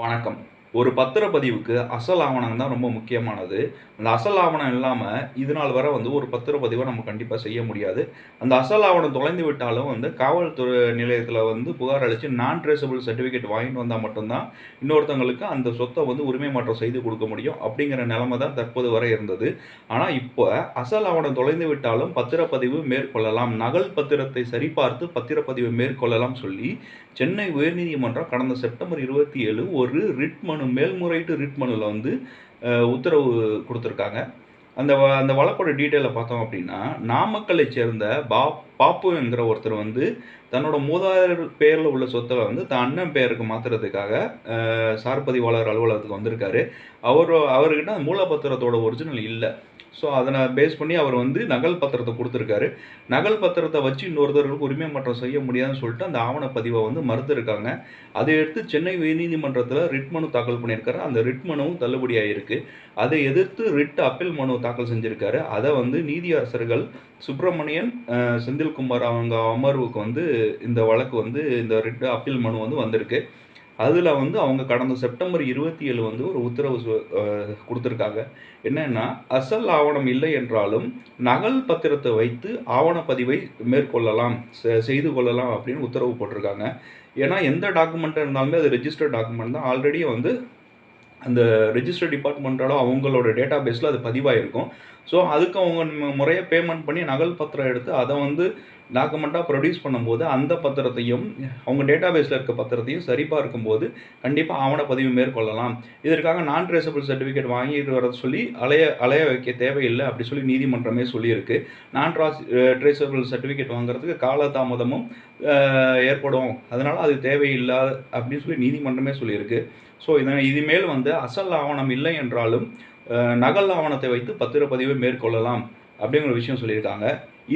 வணக்கம். ஒரு பத்திரப்பதிவுக்கு அசல் ஆவணம் தான் ரொம்ப முக்கியமானது. அந்த அசல் ஆவணம் இல்லாம, இது நாள் வரை ஒரு பத்திரப்பதிவ நம்ம கண்டிப்பா செய்ய முடியாது. அந்த அசல் ஆவணம் தொலைந்து விட்டாலும் காவல்துறை நிலையத்தில புகார் அளிச்சு நான் ட்ரேசபிள் சர்டிஃபிகேட் வாங்கிட்டு வந்தா மட்டும் தான், இன்னொருத்தவங்களுக்கு அந்த சொத்த உரிமை மாற்றம் செய்து குடுக்க முடியும். அப்படிங்கிற நிலைமை தான் தற்போது வரை இருந்தது. ஆனா, இப்ப அசல் ஆவணம் தொலைந்து விட்டாலும் பத்திரப்பதிவு மேற்கொள்ளலாம். நகல் பத்திரத்தை சரிபார்த்து பத்திரப்பதிவு மேற்கொள்ளலாம் சொல்லி, சென்னை உயர்நீதிமன்றம் கடந்த செப்டம்பர் 27 ஒரு ரிட் மனு மேல்முறையீட்டு ரிட் மனுல உத்தரவு குடுத்திருக்காங்க. அந்த வழக்கோட டீட்டெயில பார்த்தோம் அப்படின்னா, நாமக்கலைச் சேர்ந்த பாப்பு என்கிற ஒருத்தர் தன்னோட மூதாதையர் பேர்ல உள்ள சொத்த தன் அண்ணன் பேருக்கு மாத்துறதுக்காக சார் பதிவாளர் அலுவலகத்துக்கு வந்திருக்காரு. அவர்கிட்ட மூலப்பத்திரத்தோட ஒரிஜினல் இல்ல. ஸோ, அதனை பேஸ் பண்ணி அவர் நகல் பத்திரத்த குடுத்திருக்காரு. நகல் பத்திரத்த வச்சு இன்னொருத்தருக்கு உரிமை மாற்றம் செய்ய முடியாதுன்னு சொல்லிட்டு அந்த ஆவணப்பதிவ மறுத்திருக்காங்க. அதை எடுத்து சென்னை உயர்நீதிமன்றத்தில ரிட் மனு தாக்கல் பண்ணியிருக்காரு. அந்த ரிட் மனுவும் தள்ளுபடி ஆயிருக்கு. அதை எதிர்த்து ரிட் அப்பீல் மனு தாக்கல் செஞ்சிருக்காரு. அத நீதியரசர்கள் சுப்பிரமணியன், செந்தில்குமார் அவங்க அமர்வுக்கு இந்த வழக்கு இந்த ரிட் அப்பீல் மனு வந்திருக்கு. அதில அவங்க கடந்த செப்டம்பர் 27 ஒரு உத்தரவு குடுத்திருக்காங்க. என்னன்னா, அசல் ஆவணம் இல்லை என்றாலும் நகல் பத்திரத்தை வைத்து ஆவணப்பதிவை மேற்கொள்ளலாம், செய்து கொள்ளலாம் அப்படின்னு உத்தரவு போட்டிருக்காங்க. ஏன்னா, எந்த டாக்குமெண்ட்டா இருந்தாலுமே அது ரெஜிஸ்டர்ட் டாக்குமெண்ட் தான். ஆல்ரெடி அந்த ரெஜிஸ்டர் டிபார்ட்மெண்ட்டோட அவங்களோட டேட்டா பேஸில் அது பதிவாயிருக்கும். ஸோ, அதுக்கு அவங்க முறையா பேமெண்ட் பண்ணி நகல் பத்திரம் எடுத்து அதை டாக்குமெண்ட்டாக ப்ரொடியூஸ் பண்ணும்போது, அந்த பத்திரத்தையும் அவங்க டேட்டா பேஸில் இருக்க பத்திரத்தையும் சரிபார்க்கும்போது, கண்டிப்பாக ஆவணப்பதிவு மேற்கொள்ளலாம். இதற்காக நான் ட்ரேசபிள் சர்டிஃபிகேட் வாங்கிட்டு வர சொல்லி அலைய வைக்க தேவையில்லை அப்படி சொல்லி நீதிமன்றமே சொல்லியிருக்கு. நான் ட்ரேசபிள் சர்டிஃபிகேட் வாங்குறதுக்கு காலதாமதமும் ஏற்படும். அதனால அது தேவையில்லை அப்படின்னு சொல்லி நீதிமன்றமே சொல்லியிருக்கு. ஸோ, இனிமேல் அசல் ஆவணம் இல்லை என்றாலும் நகல் ஆவணத்தை வைத்து பத்திரப்பதிவை மேற்கொள்ளலாம் அப்படிங்கிற விஷயம் சொல்லியிருக்காங்க.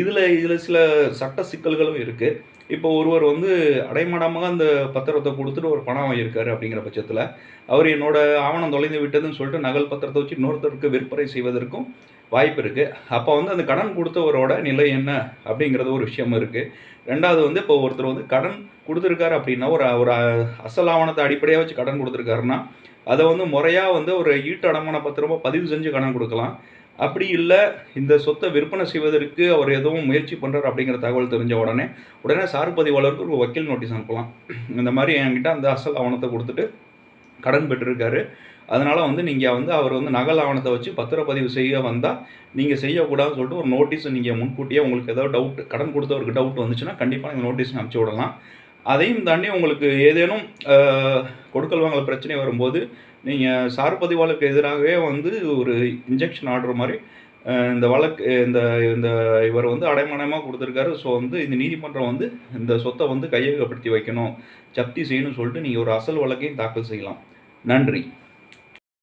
இதில் சில சட்ட சிக்கல்களும் இருக்குது. இப்போ ஒருவர் அடைமானமாக அந்த பத்திரத்தை கொடுத்துட்டு ஒரு பணம் வாங்கியிருக்காரு அப்படிங்கிற பட்சத்தில், அவர் என்னோட ஆவணம் தொலைந்து விட்டதுன்னு சொல்லிட்டு நகல் பத்திரத்தை வச்சு இன்னொருத்தருக்கு விற்பனை செய்வதற்கும் வாய்ப்பு இருக்குது. அப்போ அந்த கடன் கொடுத்தவரோட நிலை என்ன அப்படிங்கிறது ஒரு விஷயம் இருக்குது. ரெண்டாவது இப்போ ஒருத்தர் கடன் கொடுத்துருக்காரு அப்படின்னா, ஒரு அசல் ஆவணத்தை அடிப்படையாக வச்சு கடன் கொடுத்துருக்காருன்னா, அதை முறையாக ஒரு ஈட்டு அடமான பத்திரமாக பதிவு செஞ்சு கடன் கொடுக்கலாம். அப்படி இல்லை, இந்த சொத்தை விற்பனை செய்வதற்கு அவர் எதுவும் முயற்சி பண்ணுறாரு அப்படிங்கிற தகவல் தெரிஞ்ச உடனே சார் பதிவாளருக்கு ஒரு வக்கீல் நோட்டீஸ் அனுப்பலாம். இந்த மாதிரி என்கிட்ட அந்த அசல் ஆவணத்தை கொடுத்துட்டு கடன் பெற்றிருக்காரு. அதனால் நீங்கள் அவர் நகல் ஆவணத்தை வச்சு பத்திரப்பதிவு செய்ய வந்தால் நீங்கள் செய்யக்கூடாதுன்னு சொல்லிட்டு ஒரு நோட்டீஸை நீங்கள் முன்கூட்டியே உங்களுக்கு ஏதாவது டவுட், கடன் கொடுத்தவருக்கு டவுட் வந்துச்சுன்னா கண்டிப்பாக நீங்கள் நோட்டீஸ் அனுப்பிச்சி விடலாம். அதையும் தாண்டி உங்களுக்கு ஏதேனும் கொடுக்கல் வாங்கல் பிரச்சனை வரும்போது, நீங்கள் சார் பதிவாளருக்கு எதிராகவே ஒரு இன்ஜெக்ஷன் ஆர்டர் மாதிரி இந்த வழக்கு இந்த இவர் அடைமானமாக கொடுத்துருக்காரு. ஸோ, இந்த நீதிமன்றம் இந்த சொத்தை கையகப்படுத்தி வைக்கணும், ஜப்தி செய்யணும்னு சொல்லிட்டு நீங்கள் ஒரு அசல் வழக்கையும் தாக்கல் செய்யலாம். நன்றி.